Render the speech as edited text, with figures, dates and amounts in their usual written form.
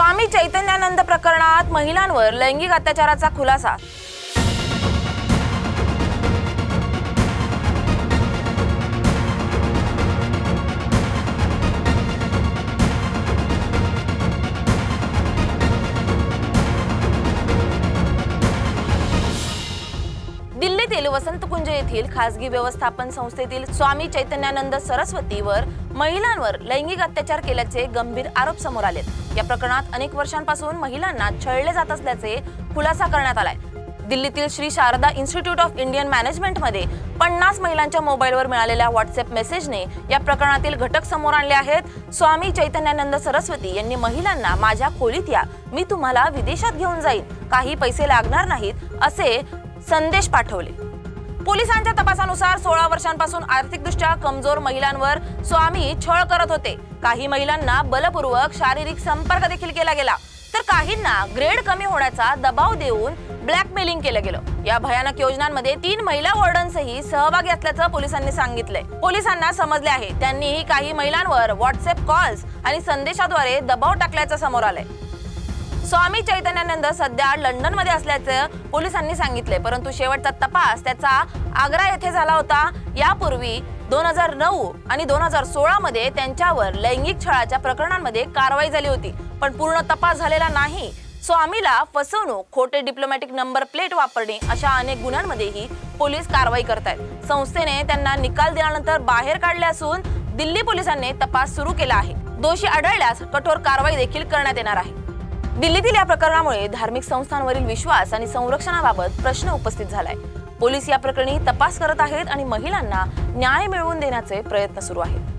स्वामी चैतन्यानंद प्रकरणात महिलांवर लैंगिक अत्याचाराचा खुलासा। दिल्लीतील वसंतकुंज येथील खासगी व्यवस्थापन संस्थेतील स्वामी चैतन्यानंद सरस्वतीवर महिलांवर लैंगिक अत्याचार केल्याचे गंभीर आरोप समोर आलेत। या प्रकरणात अनेक वर्षांपासून महिलांना छळले जात असल्याचे खुलासा करण्यात आलाय। दिल्लीतील Shri Sharda institute of Indian management मध्ये 50 महिलांच्या मोबाईलवर मिळालेल्या व्हॉट्सअप मेसेजने या प्रकरणातील घटक समोर आणले आहेत। स्वामी चैतन्यानंद सरस्वती यांनी महिलांना माझ्या खोलीत या, मी तुम्हाला विदेशात घेऊन जाईन, काही पैसे लागणार नाहीत असे संदेश पाठवले। पोलिसांच्या तपासानुसार 16 वर्षांपासून आर्थिकदृष्ट्या कमजोर महिलांवर स्वामी छळ करत होते। काही महिलांना बलपूर्वक शारीरिक संपर्क देखील केला गेला, तर काहींना ग्रेड कमी होण्याचा दबाव देऊन ब्लॅकमेलिंग केलं गेलं। या भयानक योजनांमध्ये 3 महिला वॉर्डन्सही सहभागी असल्याचं पोलिसांनी सांगितलंय। पोलिसांना समजले आहे त्यांनीही काही महिलांवर व्हॉट्सअप कॉल्स आणि संदेशाद्वारे दबाव टाकल्याचं समोर आलंय। स्वामी चैतन्यानंद सध्या लंडन मध्ये असल्याचं पोलिसांनी सांगितले, परंतु शेवटचा तपास त्याचा आग्रा येथे झाला होता। यापूर्वी 2009 आणि 2016 मध्ये त्यांच्यावर लैंगिक छळाच्या प्रकरणांमध्ये कारवाई झाली होती, पण पूर्ण तपास झालेला नाही। स्वामीला फसवणूक, खोटे डिप्लोमॅटिक नंबर प्लेट वापरणे अशा अनेक गुन्ह्यांमध्येही पोलीस कारवाई करतायत। संस्थेने त्यांना निकाल दिल्यानंतर बाहेर काढले असून दिल्ली पोलिसांनी तपास सुरू केला आहे। दोषी आढळल्यास कठोर कारवाई देखील करण्यात येणार आहे। दिल्लीतील या प्रकरणामुळे धार्मिक संस्थांवरील विश्वास आणि संरक्षणाबाबत प्रश्न उपस्थित झालाय। पोलीस या प्रकरणी तपास करत आहेत आणि महिलांना न्याय मिळवून देण्याचे प्रयत्न सुरू आहेत।